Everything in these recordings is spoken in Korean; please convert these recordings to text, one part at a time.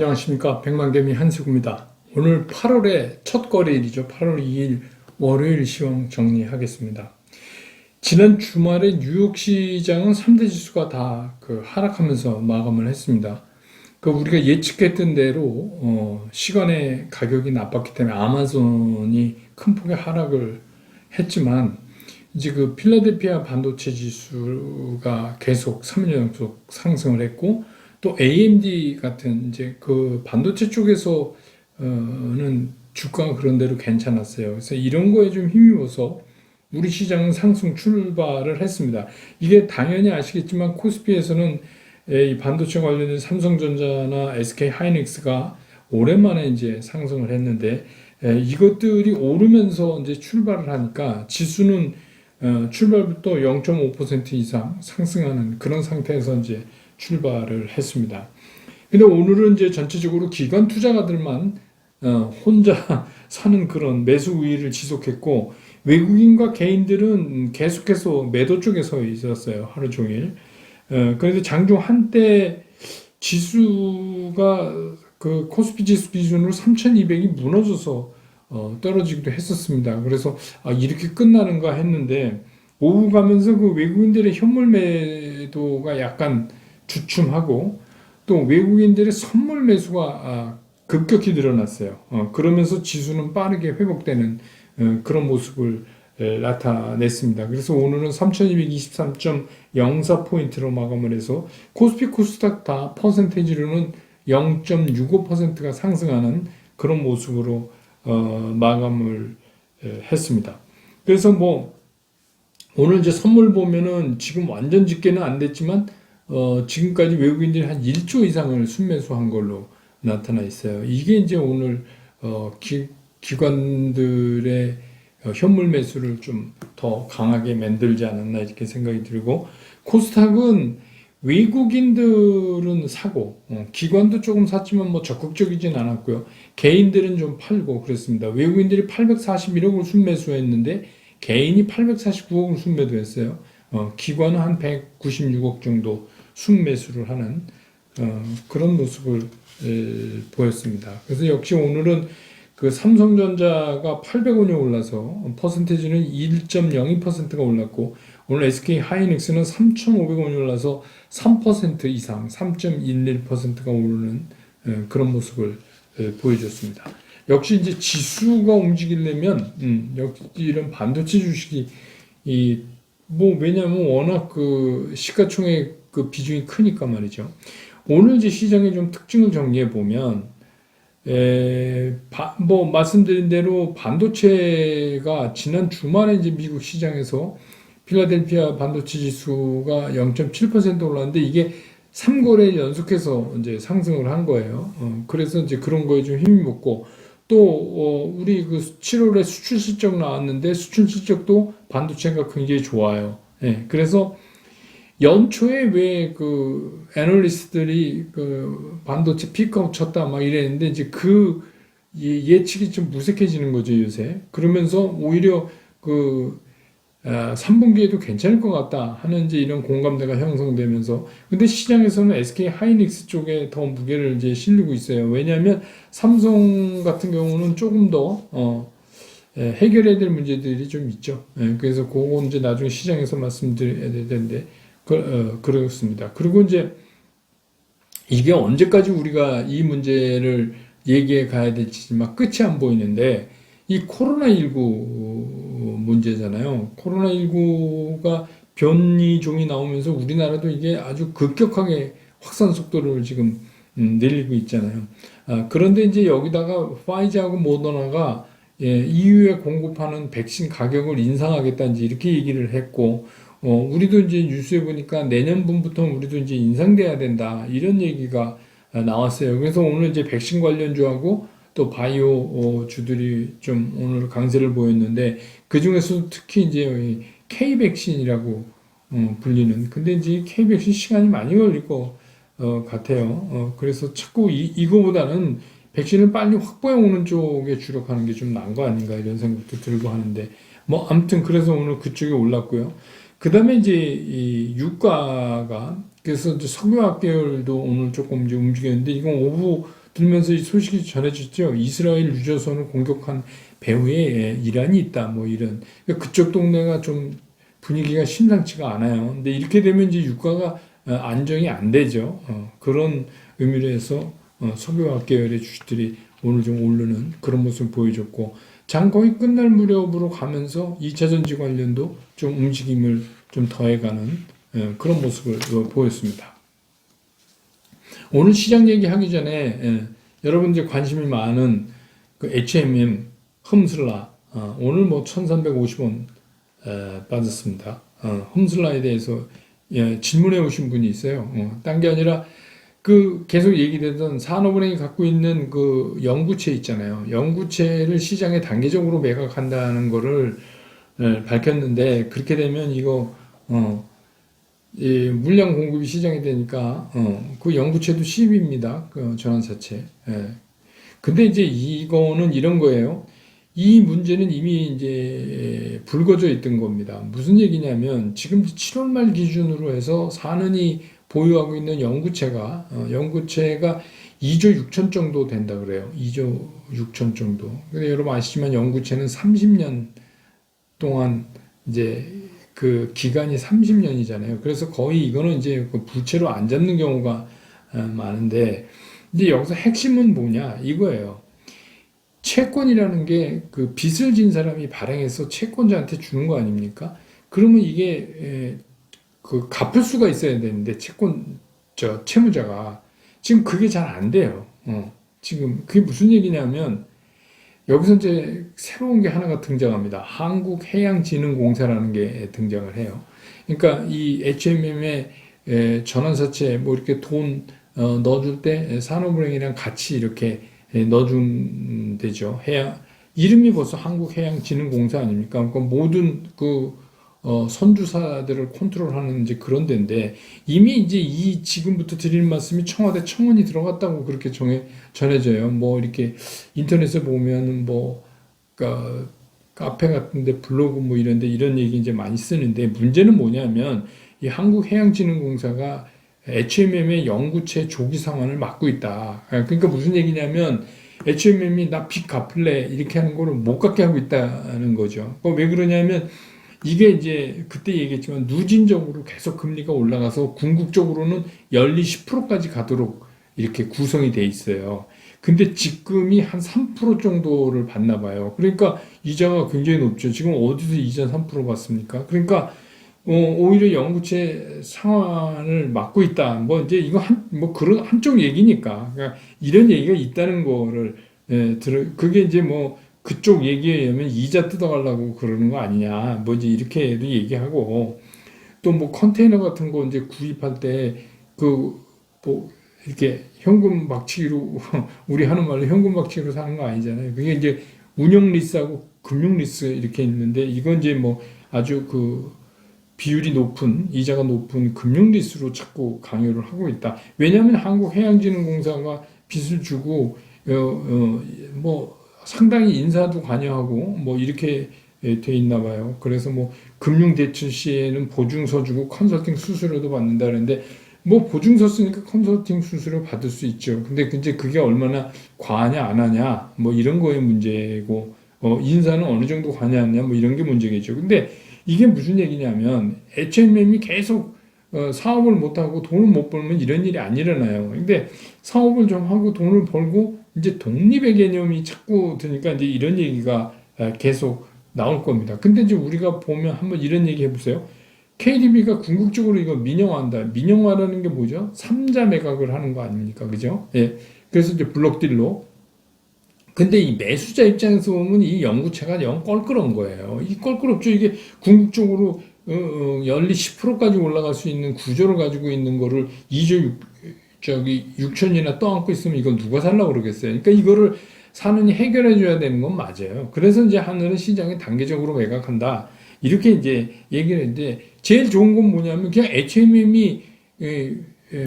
안녕하십니까. 백만개미 한세구입니다. 오늘 8월의 첫 거래일이죠. 8월 2일 월요일 시황 정리하겠습니다. 지난 주말에 뉴욕 시장은 3대 지수가 다 하락하면서 마감을 했습니다. 우리가 예측했던 대로 시간의 가격이 나빴기 때문에 아마존이 큰 폭의 하락을 했지만 이제 필라델피아 반도체 지수가 계속 3일 연속 상승을 했고 또 AMD 같은 이제 반도체 쪽에서는 주가가 그런 대로 괜찮았어요. 그래서 이런 거에 좀 힘입어서 우리 시장은 상승 출발을 했습니다. 이게 당연히 아시겠지만 코스피에서는 이 반도체 관련된 삼성전자나 SK 하이닉스가 오랜만에 이제 상승을 했는데 이것들이 오르면서 이제 출발을 하니까 지수는 출발부터 0.5% 이상 상승하는 그런 상태에서 이제 출발을 했습니다. 근데 오늘은 이제 전체적으로 기관 투자가들만 혼자 사는 그런 매수 우위를 지속했고 외국인과 개인들은 계속해서 매도 쪽에 서 있었어요. 하루 종일. 그래서 장중 한때 지수가 코스피 지수 기준으로 3,200이 무너져서 떨어지기도 했었습니다. 그래서 이렇게 끝나는가 했는데 오후 가면서 외국인들의 현물 매도가 약간 주춤하고 또 외국인들의 선물 매수가 급격히 늘어났어요. 그러면서 지수는 빠르게 회복되는 그런 모습을 나타냈습니다. 그래서 오늘은 3223.04포인트로 마감을 해서 코스피 코스닥 다 퍼센테이지로는 0.65%가 상승하는 그런 모습으로 마감을 했습니다. 그래서 오늘 이제 선물 보면은 지금 완전 집계는 안 됐지만 지금까지 외국인들이 한 1조 이상을 순매수한 걸로 나타나 있어요. 이게 이제 오늘 기관들의 현물 매수를 좀 더 강하게 만들지 않았나 이렇게 생각이 들고 코스닥은 외국인들은 사고 기관도 조금 샀지만 적극적이진 않았고요. 개인들은 좀 팔고 그랬습니다. 외국인들이 841억을 순매수했는데 개인이 849억을 순매도했어요. 기관은 한 196억 정도 순매수를 하는 그런 모습을 보였습니다. 그래서 역시 오늘은 삼성전자가 800원이 올라서 퍼센테이지는 1.02%가 올랐고 오늘 SK 하이닉스는 3,500원이 올라서 3% 이상 3.11%가 오르는 그런 모습을 보여줬습니다. 역시 이제 지수가 움직이려면 역시 이런 반도체 주식이 왜냐하면 워낙 시가총액 비중이 크니까 말이죠. 오늘 이제 시장의 좀 특징을 정리해 보면 말씀드린 대로 반도체가 지난 주말에 이제 미국 시장에서 필라델피아 반도체 지수가 0.7% 올랐는데 이게 3거래 연속해서 이제 상승을 한 거예요. 그래서 이제 그런 거에 좀 힘이 먹고 또 우리 7월에 수출 실적 나왔는데 수출 실적도 반도체가 굉장히 좋아요. 그래서 연초에 왜 애널리스트들이 반도체 피크아웃 쳤다 막 이랬는데 이제 예측이 좀 무색해지는 거죠, 요새. 그러면서 오히려 3분기에도 괜찮을 것 같다 하는 이제 이런 공감대가 형성되면서 근데 시장에서는 SK 하이닉스 쪽에 더 무게를 이제 실리고 있어요. 왜냐하면 삼성 같은 경우는 조금 더 해결해야 될 문제들이 좀 있죠. 그래서 그거 이제 나중에 시장에서 말씀드려야 될 텐데 그렇습니다. 그리고 이제 이게 언제까지 우리가 이 문제를 얘기해 가야 될지 막 끝이 안 보이는데 이 코로나19 문제잖아요. 코로나19가 변이종이 나오면서 우리나라도 이게 아주 급격하게 확산 속도를 지금 늘리고 있잖아요. 그런데 이제 여기다가 파이자하고 모더나가 EU에 공급하는 백신 가격을 인상하겠다 이제 이렇게 얘기를 했고 우리도 이제 뉴스에 보니까 내년분부터 우리도 이제 인상돼야 된다 이런 얘기가 나왔어요. 그래서 오늘 이제 백신 관련주하고 또 바이오 주들이 좀 오늘 강세를 보였는데 그 중에서 특히 이제 K 백신이라고 불리는 근데 이제 K 백신 시간이 많이 걸릴 것 같아요. 그래서 자꾸 이거보다는 백신을 빨리 확보해 오는 쪽에 주력하는 게 좀 나은 거 아닌가 이런 생각도 들고 하는데 아무튼 그래서 오늘 그쪽에 올랐고요. 그 다음에 이제 이 유가가 그래서 이제 석유화학 계열도 오늘 조금 이제 움직였는데 이건 오후 들면서 이 소식이 전해졌죠. 이스라엘 유조선을 공격한 배후에 이란이 있다. 뭐 이런. 그러니까 그쪽 동네가 좀 분위기가 심상치가 않아요. 근데 이렇게 되면 이제 유가가 안정이 안 되죠. 그런 의미로 해서 석유화학 계열의 주식들이 오늘 좀 오르는 그런 모습을 보여줬고, 장 거의 끝날 무렵으로 가면서 2차 전지 관련도 좀 움직임을 좀 더해가는 그런 모습을 보였습니다. 오늘 시장 얘기하기 전에 여러분들 관심이 많은 그 HMM 흠슬라 오늘 뭐 1350원 빠졌습니다. 흠슬라에 대해서 질문해 오신 분이 있어요. 딴 게 아니라 그 계속 얘기되던 산업은행이 갖고 있는 그 영구채 있잖아요. 영구채를 시장에 단계적으로 매각한다는 거를 밝혔는데, 그렇게 되면 이거 이 물량 공급이 시장에 되니까 그 영구채도 시입입니다. 그 전환사채. 근데 이제 이거는 이런 거예요. 이 문제는 이미 이제 불거져 있던 겁니다. 무슨 얘기냐면 지금 7월 말 기준으로 해서 산은이 보유하고 있는 영구채가 2조 6천 정도 된다 그래요. 2조 6천 정도. 근데 여러분 아시지만 영구채는 30년 동안 이제 그 기간이 30년이잖아요. 그래서 거의 이거는 이제 그 부채로 안 잡는 경우가 많은데, 이제 여기서 핵심은 뭐냐 이거예요. 채권이라는 게 그 빚을 진 사람이 발행해서 채권자한테 주는 거 아닙니까? 그러면 이게 그 갚을 수가 있어야 되는데 채무자가 지금 그게 잘 안 돼요. 지금 그게 무슨 얘기냐면 여기서 이제 새로운 게 하나가 등장합니다. 한국해양진흥공사라는 게 등장을 해요. 그러니까 이 HMM의 전환사채 뭐 이렇게 돈 넣어줄 때 산업은행이랑 같이 이렇게 넣어준 되죠. 이름이 벌써 한국해양진흥공사 아닙니까? 그러니까 모든 그 선주사들을 컨트롤하는 이제 그런 데인데, 이미 이제 이 지금부터 드릴 말씀이 청와대 청원이 들어갔다고 그렇게 전해져요. 뭐 이렇게 인터넷에 보면 뭐 그러니까 카페 같은데 블로그 뭐 이런데 이런 얘기 이제 많이 쓰는데, 문제는 뭐냐면 이 한국해양진흥공사가 HMM의 영구채 조기 상환을 막고 있다. 그러니까 무슨 얘기냐면 HMM이 나 빚 갚을래 이렇게 하는 거를 못 갚게 하고 있다는 거죠. 왜 그러냐면 이게 이제 그때 얘기했지만 누진적으로 계속 금리가 올라가서 궁극적으로는 연리 10%까지 가도록 이렇게 구성이 돼 있어요. 근데 지금이 한 3% 정도를 받나 봐요. 그러니까 이자가 굉장히 높죠. 지금 어디서 이자 3% 받습니까? 그러니까 오히려 영구채 상환을 막고 있다. 뭐 이제 이거 뭐 그런 한쪽 얘기니까. 그러니까 이런 얘기가 있다는 거를 그게 이제 뭐 그쪽 얘기에 의하면 이자 뜯어가려고 그러는 거 아니냐. 뭐 이제 이렇게도 얘기하고, 또 뭐 컨테이너 같은 거 이제 구입할 때 그 뭐 이렇게 현금 박치기로 우리 하는 말로 현금 박치기로 사는 거 아니잖아요. 그게 이제 운영 리스하고 금융 리스 이렇게 있는데, 이건 이제 뭐 아주 그 비율이 높은, 이자가 높은 금융 리스로 자꾸 강요를 하고 있다. 왜냐하면 한국해양진흥공사가 빚을 주고 뭐 상당히 인사도 관여하고 뭐 이렇게 돼 있나 봐요. 그래서 뭐 금융 대출 시에는 보증서 주고 컨설팅 수수료도 받는다 그러는데, 뭐 보증서 쓰니까 컨설팅 수수료 받을 수 있죠. 근데 이제 그게 얼마나 과하냐 안 하냐 뭐 이런 거의 문제고, 인사는 어느 정도 관여하냐 뭐 이런 게 문제겠죠. 근데 이게 무슨 얘기냐면 HMM이 계속 사업을 못하고 돈을 못 벌면 이런 일이 안 일어나요. 근데 사업을 좀 하고 돈을 벌고 이제 독립의 개념이 자꾸 드니까 이제 이런 얘기가 계속 나올 겁니다. 근데 이제 우리가 보면 한번 이런 얘기 해보세요. KDB가 궁극적으로 이거 민영화한다. 민영화라는 게 뭐죠? 3자 매각을 하는 거 아닙니까? 그죠? 예. 그래서 이제 블록딜로. 근데 이 매수자 입장에서 보면 이 영구채가 영 껄끄러운 거예요. 이 껄끄럽죠. 이게 궁극적으로 연리 10%까지 올라갈 수 있는 구조를 가지고 있는 거를 2조 6천이나 떠안고 있으면 이걸 누가 살라고 그러겠어요. 그러니까 이거를 산은이 해결해 줘야 되는 건 맞아요. 그래서 이제 하늘은 시장에 단계적으로 매각한다. 이렇게 이제 얘기를 했는데, 제일 좋은 건 뭐냐면 그냥 HMM이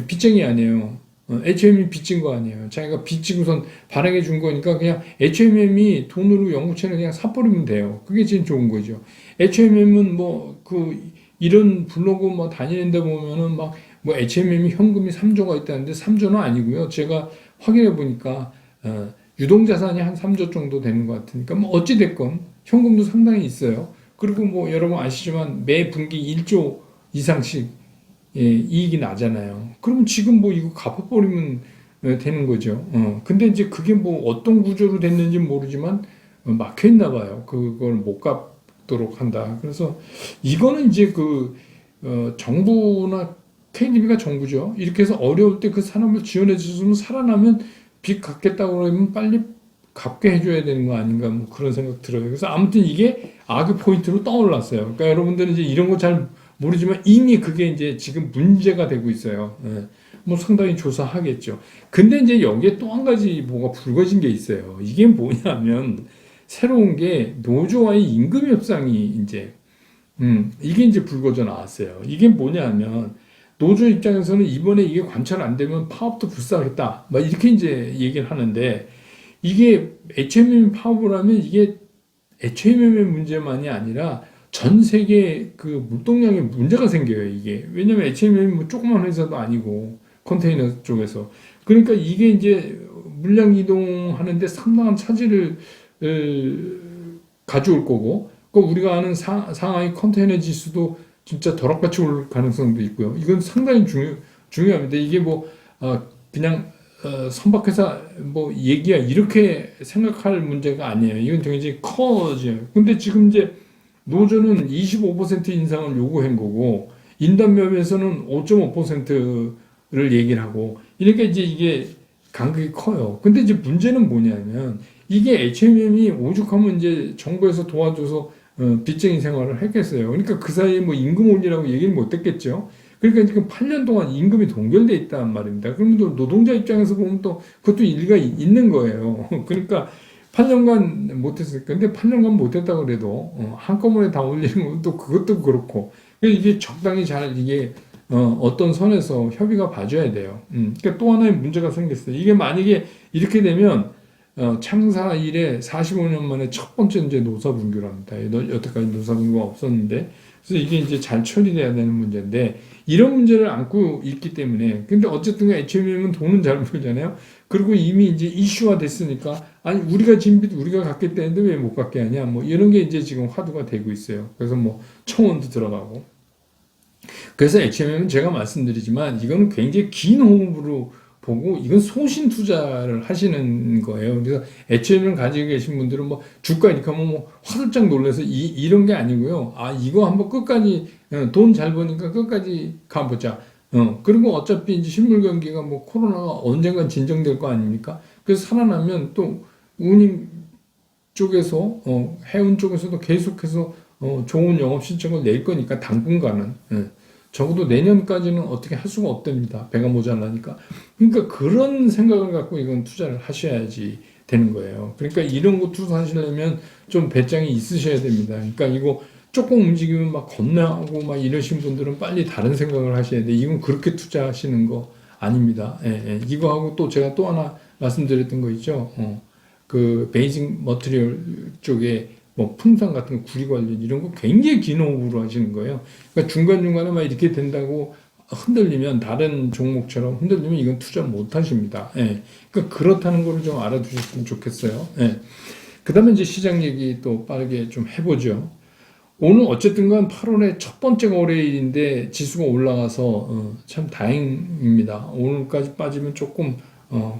빚쟁이 아니에요. HMM이 빚진 거 아니에요. 자기가 빚지고선 발행해 준 거니까 그냥 HMM이 돈으로 영구채를 그냥 사버리면 돼요. 그게 제일 좋은 거죠. HMM은 뭐 이런 블로그 뭐 다니는데 보면은 막 뭐 HMM이 현금이 3조가 있다는데 3조는 아니고요. 제가 확인해 보니까 유동자산이 한 3조 정도 되는 것 같으니까 뭐 어찌 됐건 현금도 상당히 있어요. 그리고 뭐 여러분 아시지만 매 분기 1조 이상씩 이익이 나잖아요. 그럼 지금 뭐 이거 갚아버리면 되는 거죠. 근데 이제 그게 뭐 어떤 구조로 됐는지 모르지만 막혀 있나 봐요. 그걸 못 갚도록 한다. 그래서 이거는 이제 정부나 KDB가 정부죠. 이렇게 해서 어려울 때 그 사람을 지원해 줬으면 살아나면 빚 갚겠다고 그러면 빨리 갚게 해줘야 되는 거 아닌가 뭐 그런 생각 들어요. 그래서 아무튼 이게 악의 포인트로 떠올랐어요. 그러니까 여러분들은 이제 이런 거 잘 모르지만 이미 그게 이제 지금 문제가 되고 있어요. 뭐 상당히 조사하겠죠. 근데 이제 여기에 또 한 가지 뭐가 불거진 게 있어요. 이게 뭐냐면 새로운 게 노조와의 임금 협상이 이제 이게 이제 불거져 나왔어요. 이게 뭐냐면 노조 입장에서는 이번에 이게 관철 안 되면 파업도 불사하겠다. 막 이렇게 이제 얘기를 하는데 이게 HMM 파업을 하면 이게 HMM의 문제만이 아니라 전 세계 그 물동량에 문제가 생겨요, 이게. 왜냐면 HMM이 뭐 조그만 회사도 아니고 컨테이너 쪽에서. 그러니까 이게 이제 물량 이동하는데 상당한 차질을 가져올 거고, 그 우리가 아는 상하이 컨테이너 지수도 진짜 벼락같이 올 가능성도 있고요. 이건 상당히 중요합니다. 이게 뭐 그냥 선박회사 뭐 얘기야 이렇게 생각할 문제가 아니에요. 이건 굉장히 커져요. 근데 지금 이제 노조는 25% 인상을 요구한 거고 인단협에서는 5.5%를 얘기를 하고 이러니까 이제 이게 간극이 커요. 근데 이제 문제는 뭐냐면 이게 HMM이 오죽하면 이제 정부에서 도와줘서 빚쟁이 생활을 했겠어요. 그러니까 그 사이에 뭐 임금 올리라고 얘기는 못 했겠죠. 그러니까 지금 8년 동안 임금이 동결돼 있단 말입니다. 그러면 또 노동자 입장에서 보면 또 그것도 일리가 있는 거예요. 그러니까 8년간 못했으니까. 근데 8년간 못했다고 그래도 한꺼번에 다 올리는 건 또 그것도 그렇고. 이게 적당히 잘 이게 어떤 선에서 협의가 봐줘야 돼요. 그러니까 또 하나의 문제가 생겼어요. 이게 만약에 이렇게 되면 창사 이래 45년 만에 첫 번째 이제 노사 분규랍니다. 여태까지 노사 분규가 없었는데, 그래서 이게 이제 잘 처리돼야 되는 문제인데, 이런 문제를 안고 있기 때문에, 근데 어쨌든 HMM은 돈은 잘 벌잖아요. 그리고 이미 이제 이슈화 됐으니까, 아니, 우리가 진빚 우리가 갚겠다는데 왜 못 갚게 하냐, 뭐 이런 게 이제 지금 화두가 되고 있어요. 그래서 뭐 청원도 들어가고. 그래서 HMM은 제가 말씀드리지만, 이거는 굉장히 긴 호흡으로 보고 이건 소신 투자를 하시는 거예요. 그래서 HMM을 가지고 계신 분들은 뭐 주가 이렇게 하면 뭐 화들짝 놀라서 이런 게 아니고요. 아, 이거 한번 끝까지 돈 잘 버니까 끝까지 가보자. 그리고 어차피 이제 식물 경기가 뭐 코로나가 언젠간 진정될 거 아닙니까? 그래서 살아나면 또 운임 쪽에서 해운 쪽에서도 계속해서 좋은 영업 실적을 낼 거니까 당분간은. 적어도 내년까지는 어떻게 할 수가 없답니다. 배가 모자라니까. 그러니까 그런 생각을 갖고 이건 투자를 하셔야지 되는 거예요. 그러니까 이런 거 투자하시려면 좀 배짱이 있으셔야 됩니다. 그러니까 이거 조금 움직이면 막 겁나고 막 이러신 분들은 빨리 다른 생각을 하셔야 돼. 이건 그렇게 투자하시는 거 아닙니다. 이거하고 또 제가 또 하나 말씀드렸던 거 있죠. 그 베이징 머티리얼 쪽에 뭐 풍선 같은 거, 구리 관련 이런 거 굉장히 긴 호흡으로 하시는 거예요. 그러니까 중간중간에 막 이렇게 된다고 흔들리면 다른 종목처럼 흔들리면 이건 투자 못 하십니다. 그러니까 그렇다는 거를 좀 알아두셨으면 좋겠어요. 그 다음에 이제 시장 얘기 또 빠르게 좀 해보죠. 오늘 어쨌든 간 8월에 첫 번째 거래일인데 지수가 올라가서 참 다행입니다. 오늘까지 빠지면 조금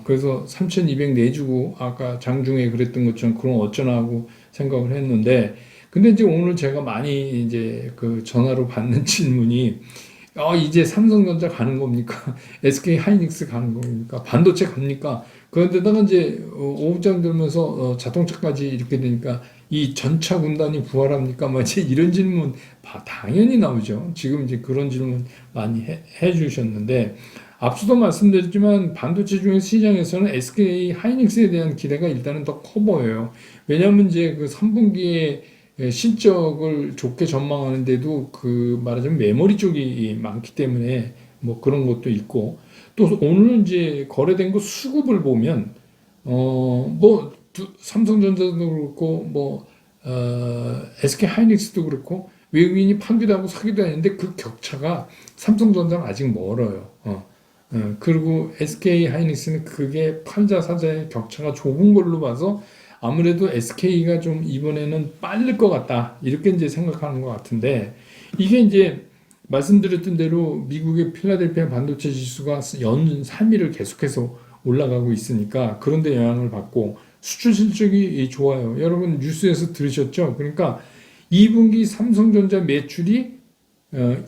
그래서 3,200 내주고 아까 장중에 그랬던 것처럼 그럼 어쩌나 하고 생각을 했는데 근데 이제 오늘 제가 많이 이제 그 전화로 받는 질문이 이제 삼성전자 가는 겁니까? SK 하이닉스 가는 겁니까? 반도체 갑니까? 그런데다가 이제 오후장 들면서 자동차까지 이렇게 되니까 이 전차 군단이 부활합니까? 뭐 이제 이런 질문 당연히 나오죠. 지금 이제 그런 질문 많이 해 주셨는데 앞서도 말씀드렸지만 반도체 중에 시장에서는 SK 하이닉스에 대한 기대가 일단은 더 커 보여요. 왜냐하면 이제 그 3분기에 실적을 좋게 전망하는데도 그 말하자면 메모리 쪽이 많기 때문에 뭐 그런 것도 있고 또 오늘 이제 거래된 거 수급을 보면 뭐 삼성전자도 그렇고 뭐 SK 하이닉스도 그렇고 외국인이 팔기도 하고 사기도 하는데 그 격차가 삼성전자는 아직 멀어요. 그리고 SK 하이닉스는 그게 팔자 사자의 격차가 좁은 걸로 봐서 아무래도 SK가 좀 이번에는 빠를 것 같다. 이렇게 이제 생각하는 것 같은데 이게 이제 말씀드렸던 대로 미국의 필라델피아 반도체 지수가 연 3일을 계속해서 올라가고 있으니까 그런 데 영향을 받고 수출 실적이 좋아요. 여러분 뉴스에서 들으셨죠? 그러니까 2분기 삼성전자 매출이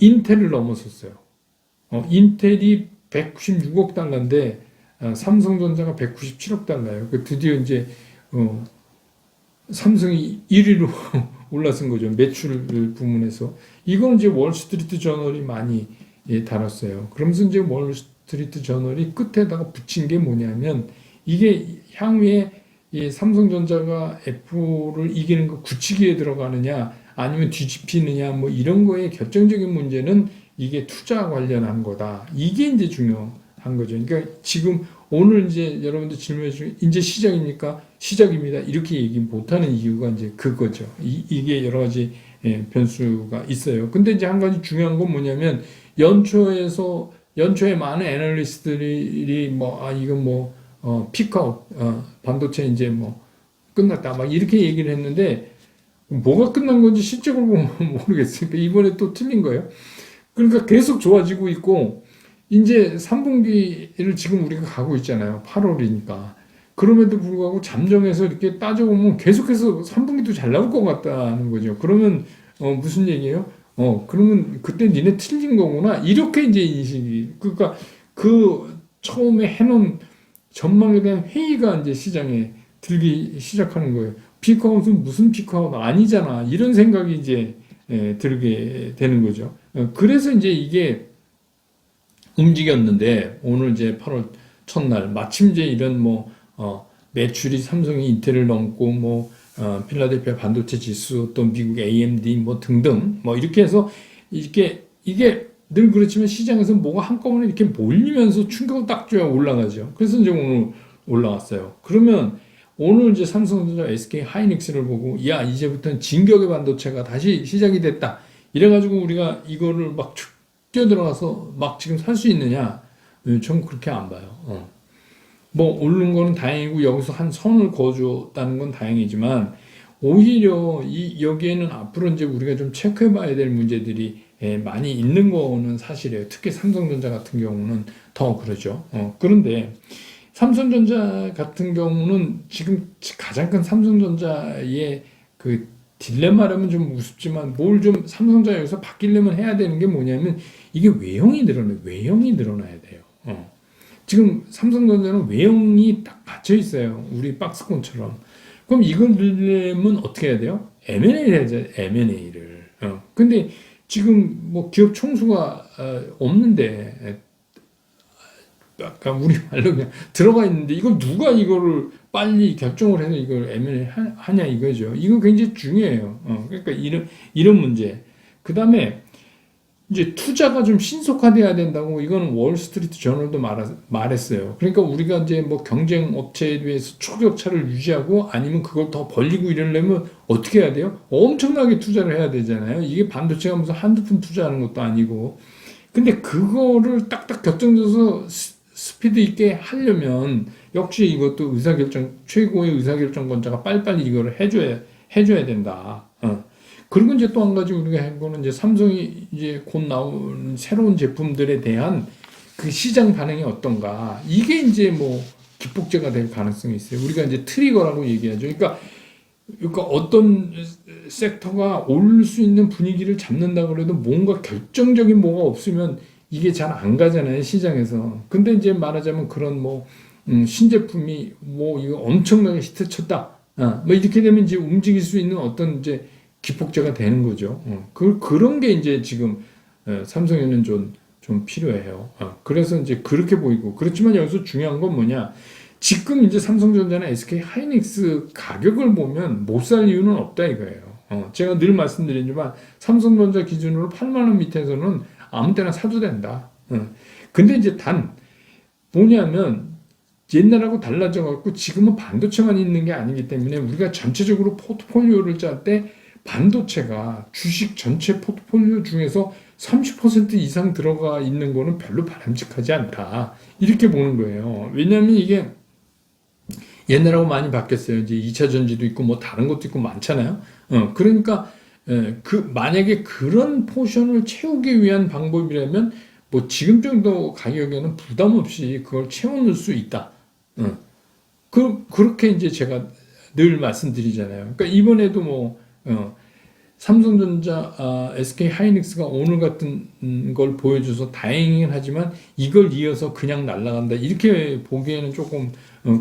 인텔을 넘어섰어요. 인텔이 196억 달러인데 삼성전자가 197억 달러예요. 드디어 이제 삼성이 1위로 올라선 거죠. 매출 부문에서. 이거는 이제 월스트리트 저널이 많이 다뤘어요. 그러면서 이제 월스트리트 저널이 끝에다가 붙인 게 뭐냐면 이게 향후에 이 삼성전자가 애플을 이기는 거 굳히기에 들어가느냐 아니면 뒤집히느냐 뭐 이런 거에 결정적인 문제는 이게 투자 관련한 거다. 이게 이제 중요한 거죠. 그러니까 지금 오늘 이제 여러분들 질문해 주신 이제 시작입니까? 시작입니다. 이렇게 얘기 못하는 이유가 이제 그거죠. 이게 여러 가지 변수가 있어요. 근데 이제 한 가지 중요한 건 뭐냐면 연초에 많은 애널리스트들이 이건 피크아웃 반도체 이제 끝났다 막 이렇게 얘기를 했는데 뭐가 끝난 건지 실적으로 보면 모르겠어요. 그러니까 이번에 또 틀린 거예요. 그러니까 계속 좋아지고 있고 이제 3분기를 지금 우리가 가고 있잖아요. 8월이니까. 그럼에도 불구하고 잠정해서 이렇게 따져보면 계속해서 3분기도 잘 나올 것 같다는 거죠. 그러면 무슨 얘기예요? 그러면 그때 니네 틀린 거구나. 이렇게 이제 인식이. 그러니까 그 처음에 해놓은 전망에 대한 회의가 이제 시장에 들기 시작하는 거예요. 피크아웃은 무슨 피크아웃 아니잖아. 이런 생각이 이제 들게 되는 거죠. 그래서 이제 이게 움직였는데 오늘 이제 8월 첫날 마침 이제 이런 매출이 삼성이 인텔을 넘고 필라델피아 반도체 지수 또 미국 AMD 등등 이렇게 해서 이게 늘 그렇지만 시장에서 뭐가 한꺼번에 이렇게 몰리면서 충격을 딱 줘야 올라가죠. 그래서 이제 오늘 올라왔어요. 그러면 오늘 이제 삼성전자, SK 하이닉스를 보고 야 이제부터는 진격의 반도체가 다시 시작이 됐다. 이래가지고 우리가 이거를 막 뛰어들어가서 막 지금 살 수 있느냐? 전 그렇게 안 봐요. 오른 거는 다행이고 여기서 한 선을 그어줬다는 건 다행이지만 오히려 여기에는 앞으로 이제 우리가 좀 체크해봐야 될 문제들이 많이 있는 거는 사실이에요. 특히 삼성전자 같은 경우는 더 그러죠. 그런데 삼성전자 같은 경우는 지금 가장 큰 삼성전자의 그 딜레마라면 좀 우습지만 뭘 좀 삼성전자 여기서 바뀌려면 해야 되는 게 뭐냐면 이게 외형이 늘어나야 돼요. 지금 삼성전자는 외형이 딱 받쳐 있어요. 우리 박스콘처럼. 그럼 이걸 늘려면 어떻게 해야 돼요? M&A를 해야죠. M&A를. 근데 지금 기업 총수가 없는데 아까 우리 말로 그냥 들어가 있는데 이걸 누가 이거를 빨리 결정을 해서 이걸 M&A 하냐 이거죠. 이거 굉장히 중요해요. 그러니까 이런 문제. 그 다음에 이제 투자가 좀 신속화돼야 된다고 이거는 월스트리트 저널도 말했어요. 그러니까 우리가 이제 경쟁 업체에 비해서 초격차를 유지하고 아니면 그걸 더 벌리고 이러려면 어떻게 해야 돼요? 엄청나게 투자를 해야 되잖아요. 이게 반도체가 무슨 한두 푼 투자하는 것도 아니고. 근데 그거를 딱딱 결정져서 스피드 있게 하려면 역시 이것도 최고의 의사결정권자가 빨리빨리 이거를 해줘야 된다. 그리고 이제 또 한 가지 우리가 한 거는 이제 삼성이 이제 곧 나온 새로운 제품들에 대한 그 시장 반응이 어떤가. 이게 이제 기폭제가 될 가능성이 있어요. 우리가 이제 트리거라고 얘기하죠. 그러니까 어떤 섹터가 오를 수 있는 분위기를 잡는다 그래도 뭔가 결정적인 뭐가 없으면 이게 잘 안 가잖아요, 시장에서. 근데 이제 말하자면 그런 신제품이 이거 엄청나게 히트 쳤다. 이렇게 되면 이제 움직일 수 있는 어떤 이제 기폭제가 되는 거죠. 그런 게 이제 지금 삼성에는 좀 필요해요. 그래서 이제 그렇게 보이고. 그렇지만 여기서 중요한 건 뭐냐. 지금 이제 삼성전자나 SK 하이닉스 가격을 보면 못 살 이유는 없다 이거예요. 제가 늘 말씀드리지만 삼성전자 기준으로 8만 원 밑에서는 아무 때나 사도 된다. 근데 이제 단 뭐냐면 옛날하고 달라져 갖고 지금은 반도체만 있는 게 아니기 때문에 우리가 전체적으로 포트폴리오를 짤 때 반도체가 주식 전체 포트폴리오 중에서 30% 이상 들어가 있는 거는 별로 바람직하지 않다. 이렇게 보는 거예요. 왜냐하면 이게 옛날하고 많이 바뀌었어요. 이제 2차 전지도 있고 뭐 다른 것도 있고 많잖아요. 그러니까 만약에 그런 포션을 채우기 위한 방법이라면 뭐 지금 정도 가격에는 부담 없이 그걸 채워넣을 수 있다. 그렇게 이제 제가 늘 말씀드리잖아요. 그러니까 이번에도 삼성전자, SK 하이닉스가 오늘 같은 걸 보여줘서 다행이긴 하지만 이걸 이어서 그냥 날아간다. 이렇게 보기에는 조금,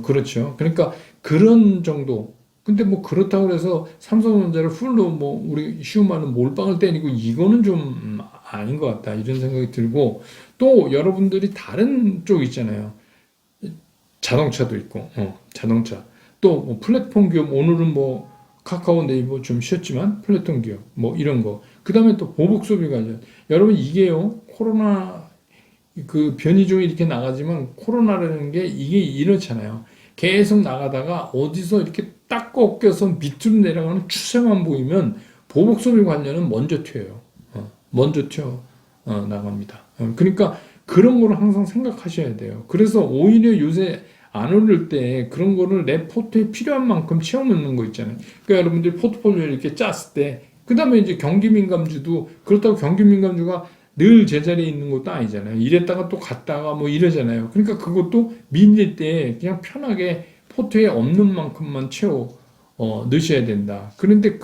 그렇죠. 그러니까 그런 정도. 근데 뭐 그렇다고 해서 삼성전자를 풀로 우리 쉬운 말은 몰빵을 때리고 이거는 좀 아닌 것 같다. 이런 생각이 들고 또 여러분들이 다른 쪽 있잖아요. 자동차도 있고, 자동차. 또 플랫폼 기업, 오늘은 카카오 네이버 좀 쉬었지만 플랫폼 기업, 이런 거. 그 다음에 또 보복 소비 관련. 여러분, 이게요, 코로나, 그 변이종이 이렇게 나가지만 코로나라는 게 이게 이렇잖아요. 계속 나가다가 어디서 이렇게 딱 꺾여서 밑으로 내려가는 추세만 보이면 보복 소비 관련은 먼저 튀어요. 먼저 나갑니다. 그러니까 그런 거를 항상 생각하셔야 돼요. 그래서 오히려 요새 안 오를 때 그런 거를 내 포트에 필요한 만큼 채워넣는 거 있잖아요. 그러니까 여러분들이 포트폴리오를 이렇게 짰을 때, 그 다음에 이제 경기민감주도 그렇다고 경기민감주가 늘 제자리에 있는 것도 아니잖아요. 이랬다가 또 갔다가 이러잖아요. 그러니까 그것도 밀릴 때 그냥 편하게 포트에 없는 만큼만 넣으셔야 된다. 그런데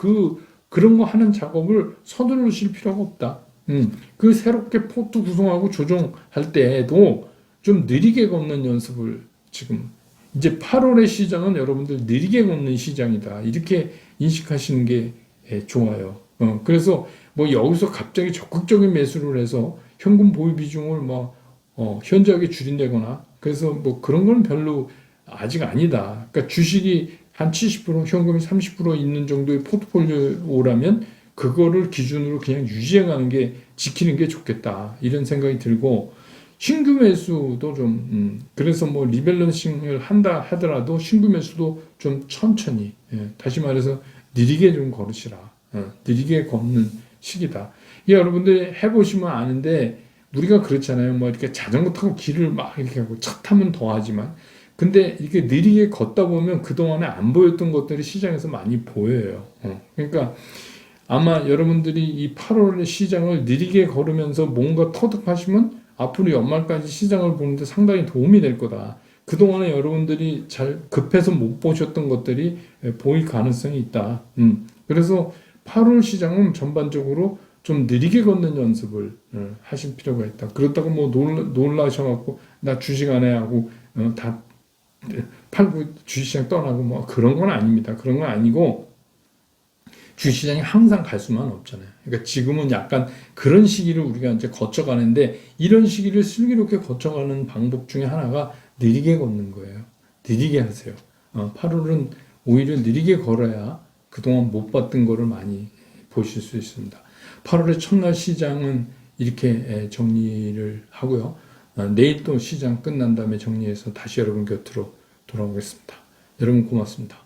그런 거 하는 작업을 서두르실 필요가 없다. 그 새롭게 포트 구성하고 조정할 때에도 좀 느리게 걷는 연습을 지금 이제 8월의 시장은 여러분들 느리게 걷는 시장이다. 이렇게 인식하시는 게 좋아요. 그래서 여기서 갑자기 적극적인 매수를 해서 현금 보유 비중을 현저하게 줄인다거나 그래서 그런 건 별로 아직 아니다. 그러니까 주식이 한 70%, 현금이 30% 있는 정도의 포트폴리오라면 그거를 기준으로 그냥 유지해가는 게 지키는 게 좋겠다. 이런 생각이 들고 신규 매수도 그래서 리밸런싱을 한다 하더라도 신규 매수도 좀 천천히, 다시 말해서 느리게 좀 걸으시라. 느리게 걷는 시기다. 이게 여러분들이 해보시면 아는데, 우리가 그렇잖아요. 이렇게 자전거 타고 길을 이렇게 하고 차 타면 더 하지만, 근데 이렇게 느리게 걷다 보면 그동안에 안 보였던 것들이 시장에서 많이 보여요. 그러니까 아마 여러분들이 이 8월의 시장을 느리게 걸으면서 뭔가 터득하시면 앞으로 연말까지 시장을 보는데 상당히 도움이 될 거다. 그동안에 여러분들이 잘 급해서 못 보셨던 것들이 보일 가능성이 있다. 그래서 8월 시장은 전반적으로 좀 느리게 걷는 연습을 하실 필요가 있다. 그렇다고 놀라셔갖고 나 주식 안 해 하고 다 팔고 주식시장 떠나고 그런 건 아닙니다. 그런 건 아니고 주식시장이 항상 갈 수만 없잖아요. 그러니까 지금은 약간 그런 시기를 우리가 이제 거쳐가는데 이런 시기를 슬기롭게 거쳐가는 방법 중에 하나가 느리게 걷는 거예요. 느리게 하세요. 8월은 오히려 느리게 걸어야 그동안 못 봤던 거를 많이 보실 수 있습니다. 8월의 첫날 시장은 이렇게 정리를 하고요. 내일 또 시장 끝난 다음에 정리해서 다시 여러분 곁으로 돌아오겠습니다. 여러분 고맙습니다.